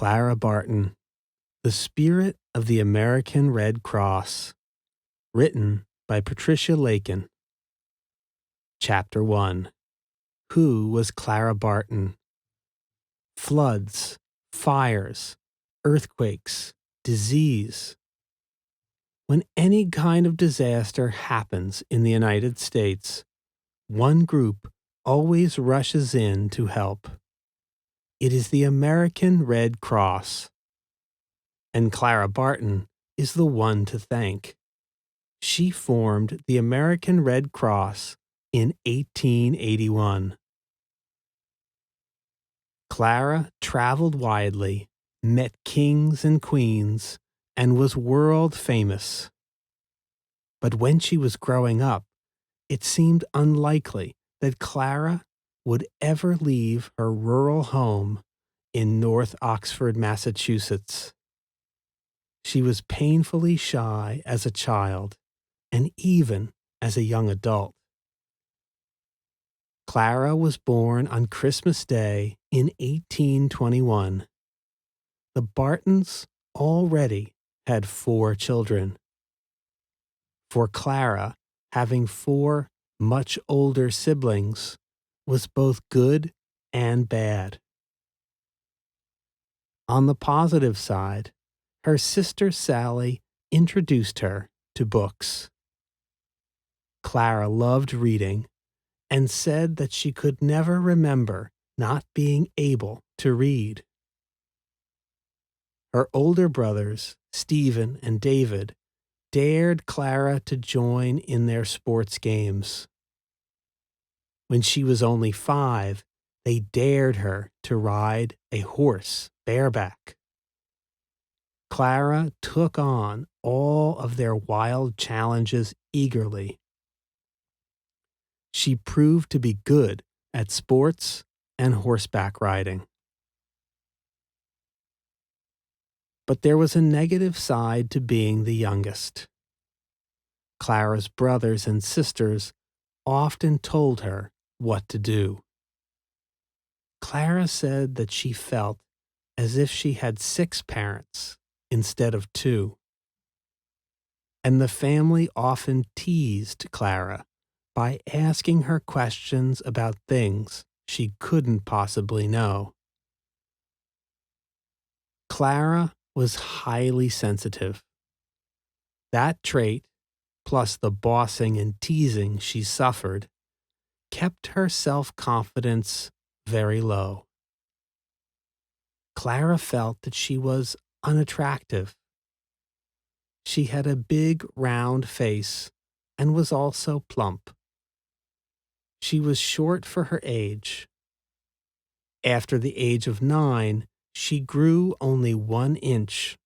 Clara Barton, The Spirit of the American Red Cross, written by Patricia Lakin. Chapter 1. Who was Clara Barton? Floods, fires, earthquakes, disease. When any kind of disaster happens in the United States, one group always rushes in to help. It is the American Red Cross. And Clara Barton is the one to thank. She formed the American Red Cross in 1881. Clara traveled widely, met kings and queens, and was world famous. But when she was growing up, it seemed unlikely that Clara would ever leave her rural home in North Oxford, Massachusetts. She was painfully shy as a child, and even as a young adult. Clara was born on Christmas Day in 1821. The Bartons already had 4 children. For Clara, having 4 much older siblings was both good and bad. On the positive side, her sister Sally introduced her to books. Clara loved reading and said that she could never remember not being able to read. Her older brothers, Stephen and David, dared Clara to join in their sports games. When she was only 5, they dared her to ride a horse bareback. Clara took on all of their wild challenges eagerly. She proved to be good at sports and horseback riding. But there was a negative side to being the youngest. Clara's brothers and sisters often told her what to do. Clara said that she felt as if she had 6 parents instead of 2. And the family often teased Clara by asking her questions about things she couldn't possibly know. Clara was highly sensitive. That trait, plus the bossing and teasing she suffered, kept her self-confidence very low. Clara felt that she was unattractive. She had a big, round face and was also plump. She was short for her age. After the age of 9, she grew only 1 inch.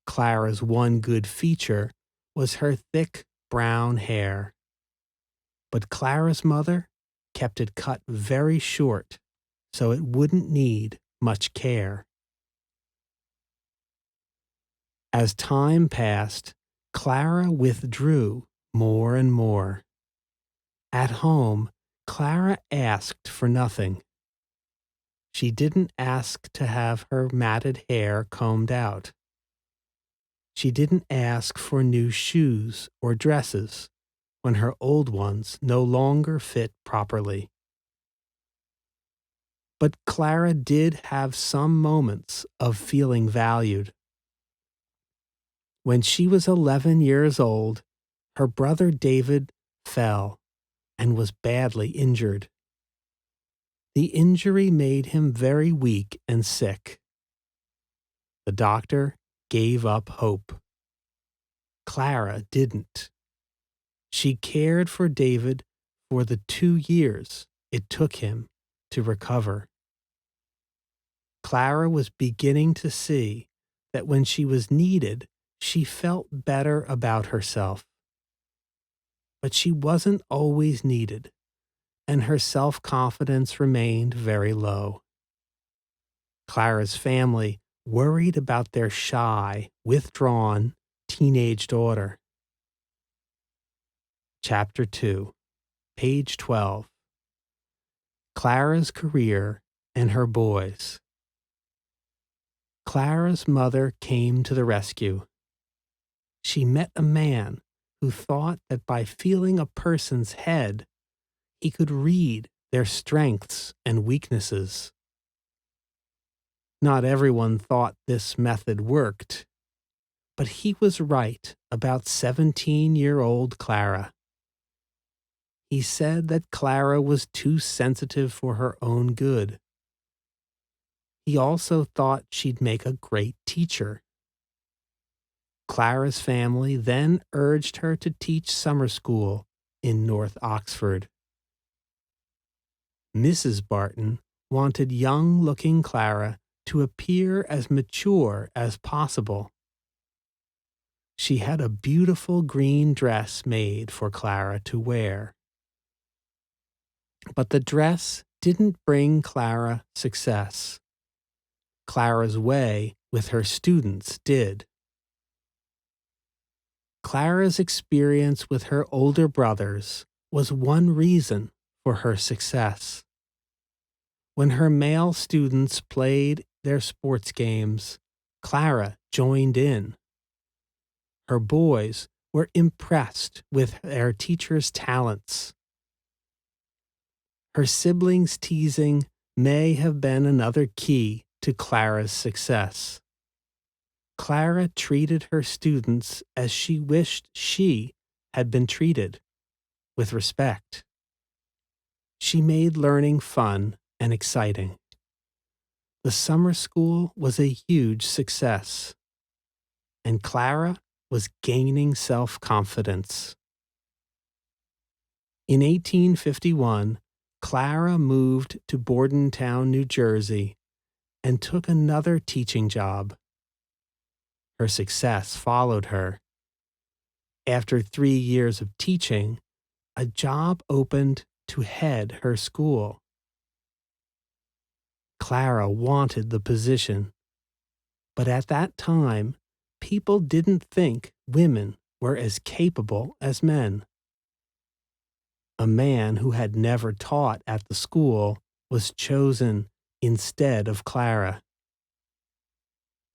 Clara's one good feature was her thick brown hair. But Clara's mother kept it cut very short so it wouldn't need much care. As time passed, Clara withdrew more and more. At home, Clara asked for nothing. She didn't ask to have her matted hair combed out. She didn't ask for new shoes or dresses when her old ones no longer fit properly. But Clara did have some moments of feeling valued. When she was 11 years old, her brother David fell and was badly injured. The injury made him very weak and sick. The doctor gave up hope. Clara didn't. She cared for David for the 2 years it took him to recover. Clara was beginning to see that when she was needed, she felt better about herself. But she wasn't always needed, and her self-confidence remained very low. Clara's family worried about their shy, withdrawn, teenage daughter. Chapter 2, page 12. Clara's career and her boys. Clara's mother came to the rescue. She met a man who thought that by feeling a person's head, he could read their strengths and weaknesses. Not everyone thought this method worked, but he was right about 17-year-old Clara. He said that Clara was too sensitive for her own good. He also thought she'd make a great teacher. Clara's family then urged her to teach summer school in North Oxford. Mrs. Barton wanted young-looking Clara to appear as mature as possible. She had a beautiful green dress made for Clara to wear. But the dress didn't bring Clara success. Clara's way with her students did. Clara's experience with her older brothers was one reason for her success. When her male students played their sports games, Clara joined in. Her boys were impressed with their teacher's talents. Her siblings' teasing may have been another key to Clara's success. Clara treated her students as she wished she had been treated, with respect. She made learning fun and exciting. The summer school was a huge success, and Clara was gaining self-confidence. In 1851, Clara moved to Bordentown, New Jersey, and took another teaching job. Her success followed her. After 3 years of teaching, a job opened to head her school. Clara wanted the position, but at that time, people didn't think women were as capable as men. A man who had never taught at the school was chosen instead of Clara.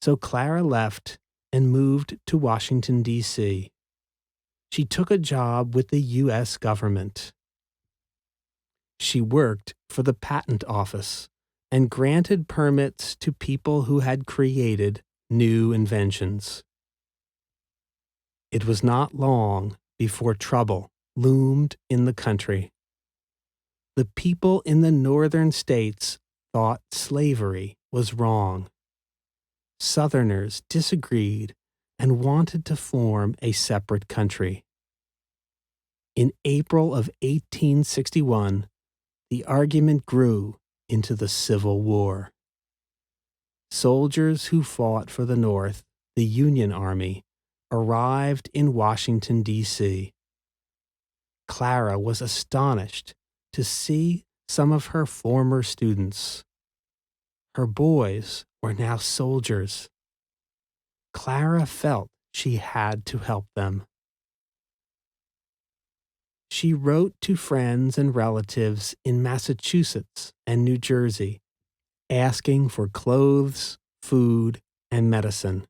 So Clara left and moved to Washington, D.C. She took a job with the U.S. government. She worked for the patent office and granted permits to people who had created new inventions. It was not long before trouble loomed in the country. The people in the northern states thought slavery was wrong. Southerners disagreed and wanted to form a separate country. In April of 1861, the argument grew into the Civil War. Soldiers who fought for the North, the Union Army, arrived in Washington, D.C. Clara was astonished to see some of her former students. Her boys were now soldiers. Clara felt she had to help them. She wrote to friends and relatives in Massachusetts and New Jersey, asking for clothes, food, and medicine.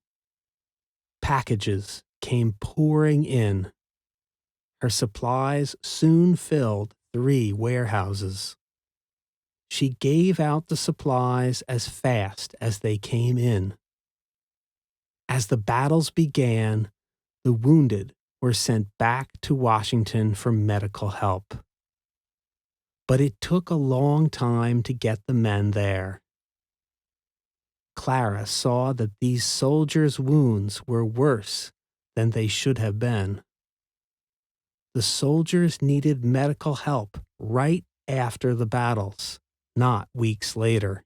Packages came pouring in. Her supplies soon filled 3 warehouses. She gave out the supplies as fast as they came in. As the battles began, the wounded were sent back to Washington for medical help. But it took a long time to get the men there. Clara saw that these soldiers' wounds were worse than they should have been. The soldiers needed medical help right after the battles, not weeks later.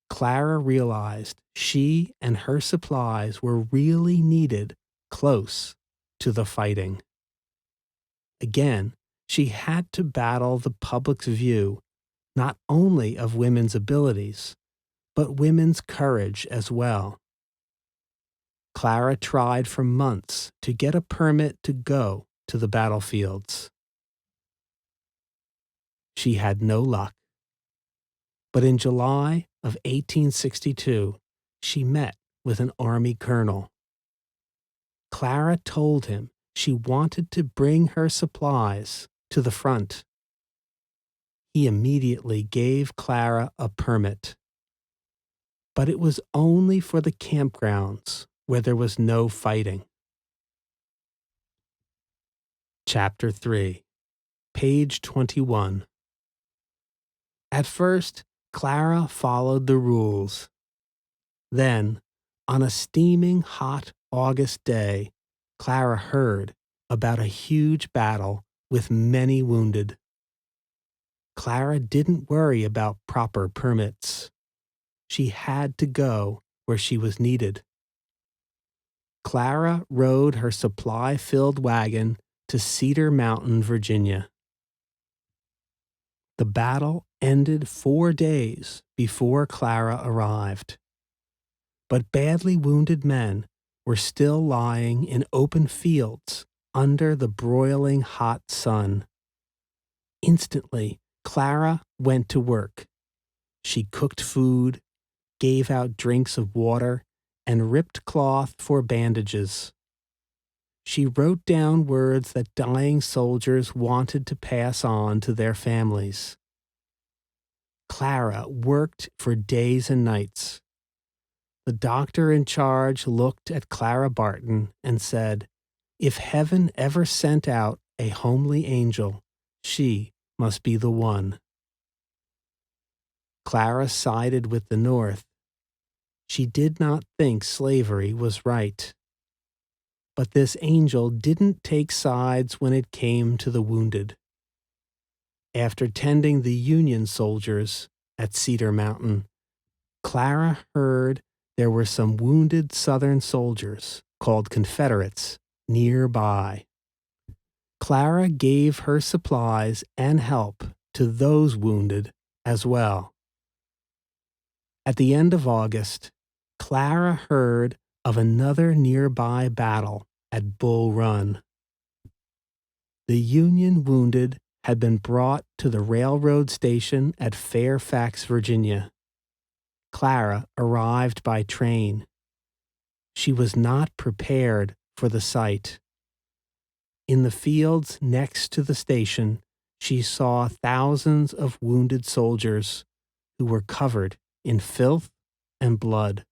Clara realized she and her supplies were really needed close to the fighting. Again, she had to battle the public's view not only of women's abilities, but women's courage as well. Clara tried for months to get a permit to go to the battlefields. She had no luck. But in July of 1862, she met with an Army colonel. Clara told him she wanted to bring her supplies to the front. He immediately gave Clara a permit, but it was only for the campgrounds where there was no fighting. Chapter 3, page 21. At first, Clara followed the rules. Then, on a steaming hot August day, Clara heard about a huge battle with many wounded. Clara didn't worry about proper permits. She had to go where she was needed. Clara rode her supply-filled wagon to Cedar Mountain, Virginia. The battle ended 4 days before Clara arrived. But badly wounded men were still lying in open fields under the broiling hot sun. Instantly, Clara went to work. She cooked food, gave out drinks of water, and ripped cloth for bandages. She wrote down words that dying soldiers wanted to pass on to their families. Clara worked for days and nights. The doctor in charge looked at Clara Barton and said, "If heaven ever sent out a homely angel, she must be the one." Clara sided with the North. She did not think slavery was right. But this angel didn't take sides when it came to the wounded. After tending the Union soldiers at Cedar Mountain, Clara heard there were some wounded Southern soldiers called Confederates nearby. Clara gave her supplies and help to those wounded as well. At the end of August, Clara heard of another nearby battle at Bull Run. The Union wounded had been brought to the railroad station at Fairfax, Virginia. Clara arrived by train. She was not prepared for the sight. In the fields next to the station, she saw thousands of wounded soldiers who were covered in filth and blood.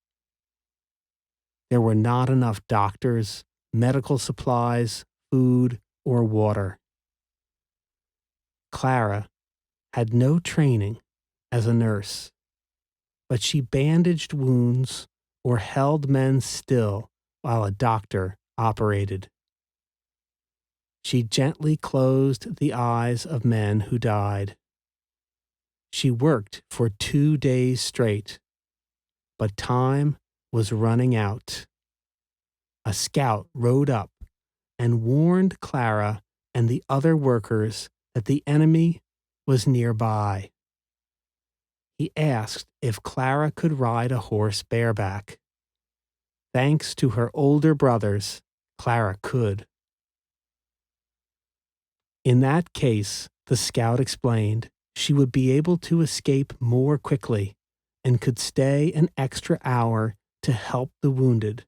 There were not enough doctors, medical supplies, food, or water. Clara had no training as a nurse, but she bandaged wounds or held men still while a doctor operated. She gently closed the eyes of men who died. She worked for 2 days straight, but time was running out. A scout rode up and warned Clara and the other workers that the enemy was nearby. He asked if Clara could ride a horse bareback. Thanks to her older brothers, Clara could. In that case, the scout explained, she would be able to escape more quickly and could stay an extra hour to help the wounded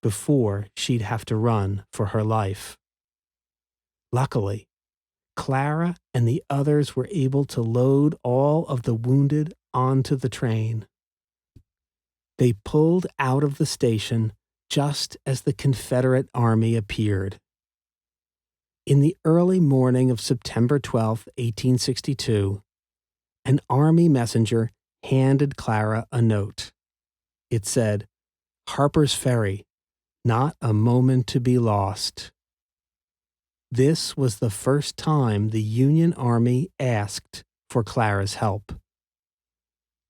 before she'd have to run for her life. Luckily, Clara and the others were able to load all of the wounded onto the train. They pulled out of the station just as the Confederate Army appeared. In the early morning of September 12, 1862, an Army messenger handed Clara a note. It said, "Harper's Ferry, not a moment to be lost." This was the first time the Union Army asked for Clara's help.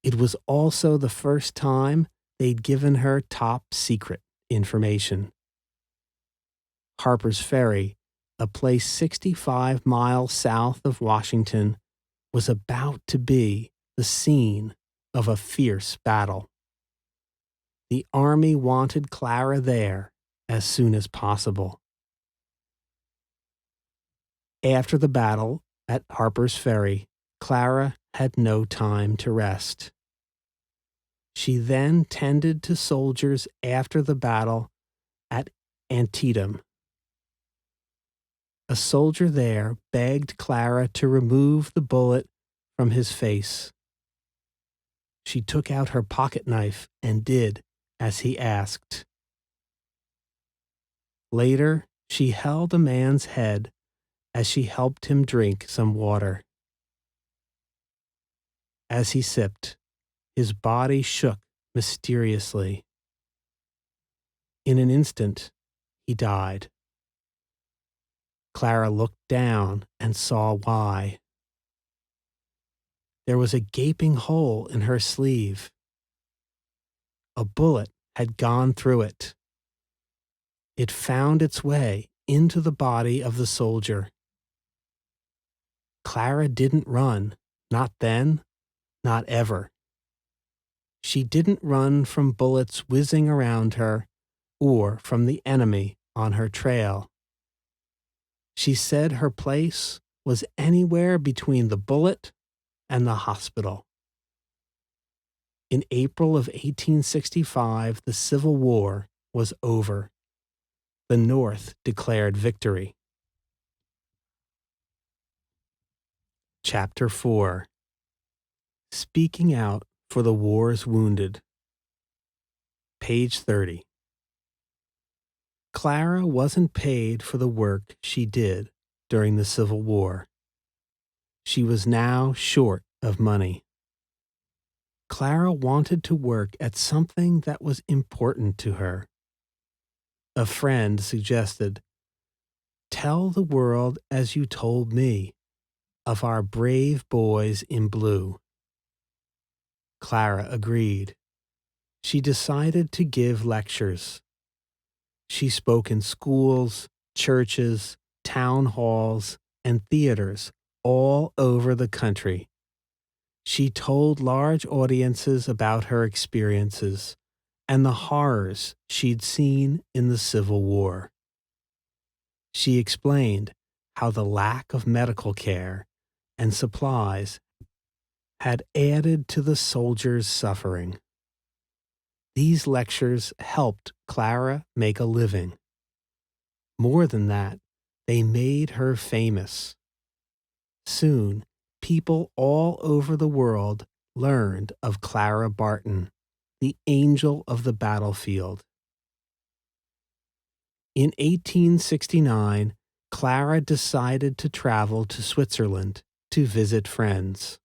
It was also the first time they'd given her top secret information. Harper's Ferry, a place 65 miles south of Washington, was about to be the scene of a fierce battle. The Army wanted Clara there as soon as possible. After the battle at Harper's Ferry, Clara had no time to rest. She then tended to soldiers after the battle at Antietam. A soldier there begged Clara to remove the bullet from his face. She took out her pocket knife and did as he asked. Later, she held a man's head as she helped him drink some water. As he sipped, his body shook mysteriously. In an instant, he died. Clara looked down and saw why. There was a gaping hole in her sleeve. A bullet had gone through it. It found its way into the body of the soldier. Clara didn't run, not then, not ever. She didn't run from bullets whizzing around her or from the enemy on her trail. She said her place was anywhere between the bullet and the hospital. In April of 1865, the Civil War was over. The North declared victory. Chapter 4. Speaking Out for the War's Wounded. Page 30. Clara wasn't paid for the work she did during the Civil War. She was now short of money. Clara wanted to work at something that was important to her. A friend suggested, "Tell the world as you told me, of our brave boys in blue." Clara agreed. She decided to give lectures. She spoke in schools, churches, town halls, and theaters all over the country. She told large audiences about her experiences and the horrors she'd seen in the Civil War. She explained how the lack of medical care and supplies had added to the soldiers' suffering. These lectures helped Clara make a living. More than that, they made her famous. Soon, people all over the world learned of Clara Barton, the angel of the battlefield. In 1869, Clara decided to travel to Switzerland to visit friends.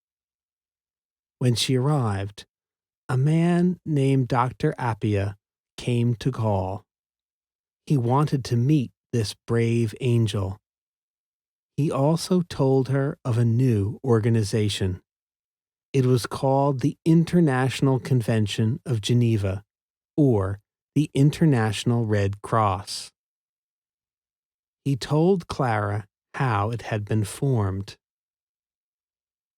When she arrived, a man named Dr. Appia came to call. He wanted to meet this brave angel. He also told her of a new organization. It was called the International Convention of Geneva, or the International Red Cross. He told Clara how it had been formed.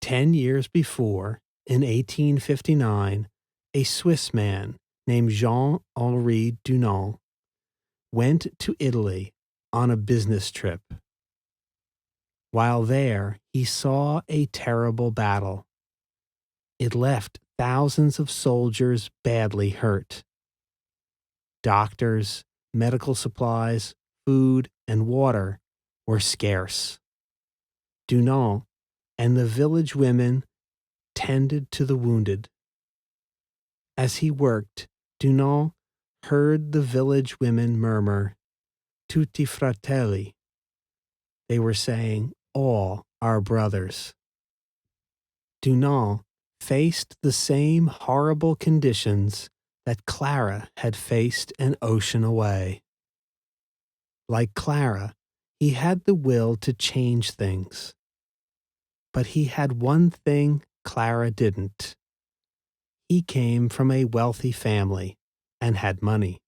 10 years before, in 1859, a Swiss man named Jean-Henri Dunant went to Italy on a business trip. While there, he saw a terrible battle. It left thousands of soldiers badly hurt. Doctors, medical supplies, food, and water were scarce. Dunant and the village women tended to the wounded. As he worked, Dunant heard the village women murmur, "Tutti fratelli." They were saying, "All our brothers." Dunant faced the same horrible conditions that Clara had faced an ocean away. Like Clara, he had the will to change things. But he had one thing Clara didn't. He came from a wealthy family and had money.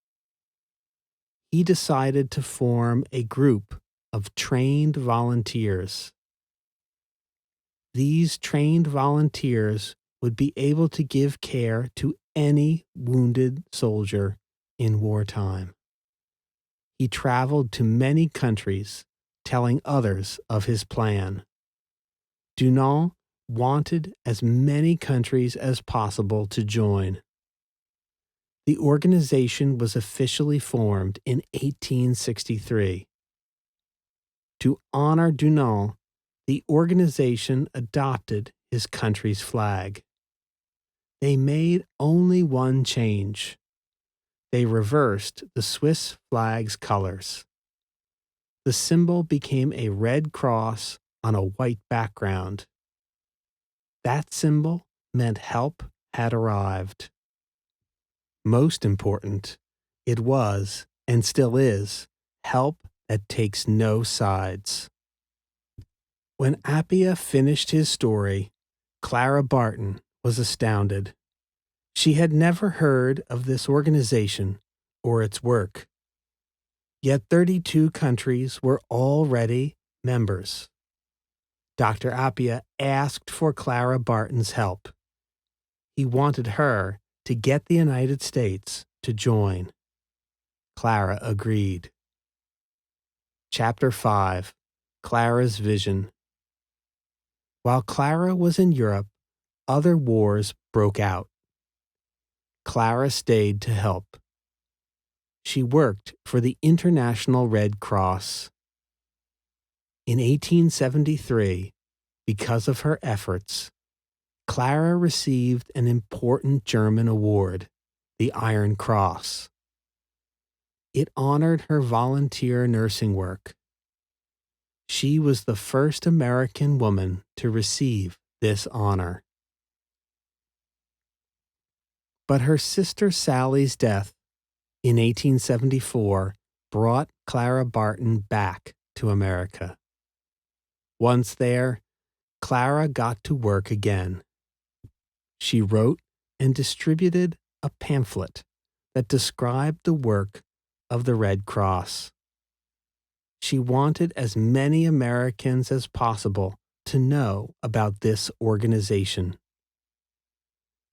He decided to form a group of trained volunteers. These trained volunteers would be able to give care to any wounded soldier in wartime. He traveled to many countries, telling others of his plan. Dunant wanted as many countries as possible to join. The organization was officially formed in 1863. To honor Dunant, the organization adopted his country's flag. They made only one change. They reversed the Swiss flag's colors. The symbol became a red cross on a white background. That symbol meant help had arrived. Most important, it was, and still is, help that takes no sides. When Appia finished his story, Clara Barton was astounded. She had never heard of this organization or its work. Yet 32 countries were already members. Dr. Appia asked for Clara Barton's help. He wanted her to get the United States to join. Clara agreed. Chapter 5. Clara's Vision. While Clara was in Europe, other wars broke out. Clara stayed to help. She worked for the International Red Cross. In 1873, because of her efforts, Clara received an important German award, the Iron Cross. It honored her volunteer nursing work. She was the first American woman to receive this honor. But her sister Sally's death in 1874 brought Clara Barton back to America. Once there, Clara got to work again. She wrote and distributed a pamphlet that described the work of the Red Cross. She wanted as many Americans as possible to know about this organization.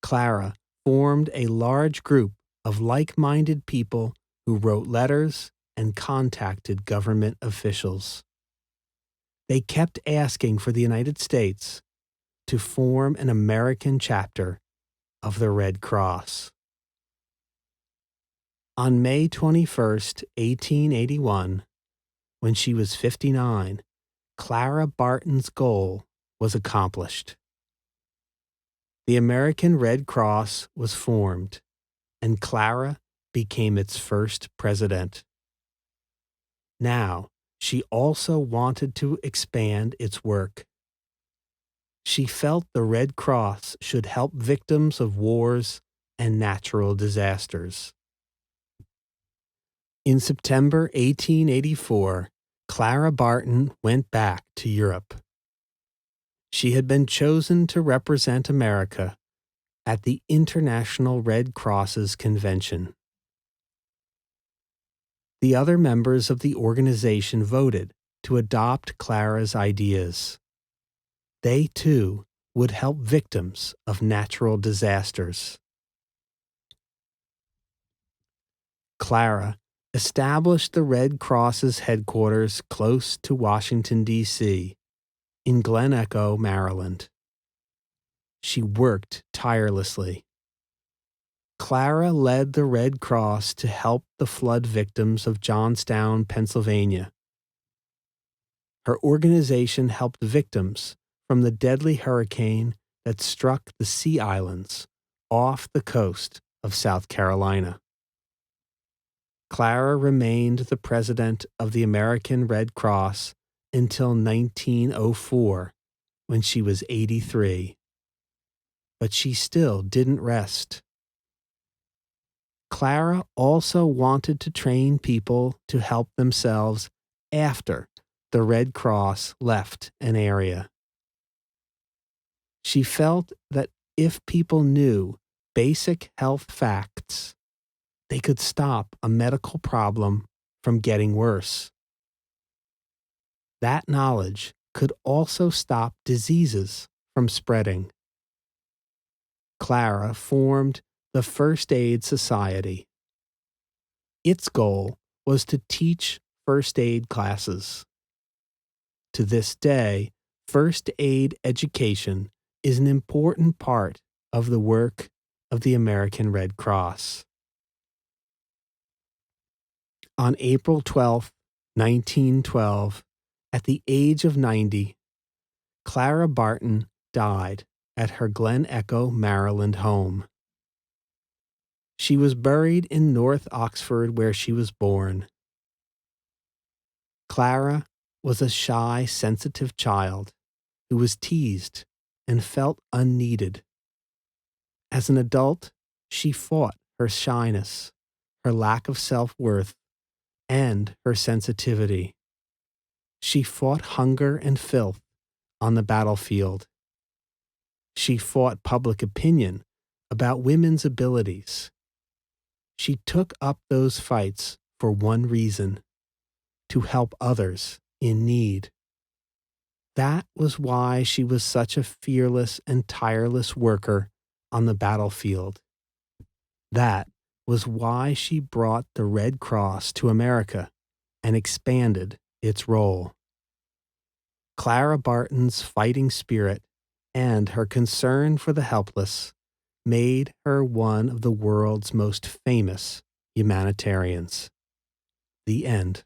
Clara formed a large group of like-minded people who wrote letters and contacted government officials. They kept asking for the United States to form an American chapter of the Red Cross. On May 21, 1881, when she was 59, Clara Barton's goal was accomplished. The American Red Cross was formed, and Clara became its first president. Now, she also wanted to expand its work. She felt the Red Cross should help victims of wars and natural disasters. In September 1884, Clara Barton went back to Europe. She had been chosen to represent America at the International Red Cross's convention. The other members of the organization voted to adopt Clara's ideas. They, too, would help victims of natural disasters. Clara established the Red Cross's headquarters close to Washington, D.C., in Glen Echo, Maryland. She worked tirelessly. Clara led the Red Cross to help the flood victims of Johnstown, Pennsylvania. Her organization helped victims from the deadly hurricane that struck the Sea Islands off the coast of South Carolina. Clara remained the president of the American Red Cross until 1904, when she was 83. But she still didn't rest. Clara also wanted to train people to help themselves after the Red Cross left an area. She felt that if people knew basic health facts, they could stop a medical problem from getting worse. That knowledge could also stop diseases from spreading. Clara formed the First Aid Society. Its goal was to teach first aid classes. To this day, first aid education is an important part of the work of the American Red Cross. On April 12, 1912, at the age of 90, Clara Barton died at her Glen Echo, Maryland home. She was buried in North Oxford, where she was born. Clara was a shy, sensitive child who was teased and felt unneeded. As an adult, she fought her shyness, her lack of self-worth, and her sensitivity. She fought hunger and filth on the battlefield. She fought public opinion about women's abilities. She took up those fights for one reason: to help others in need. That was why she was such a fearless and tireless worker on the battlefield. That was why she brought the Red Cross to America and expanded its role. Clara Barton's fighting spirit and her concern for the helpless made her one of the world's most famous humanitarians. The end.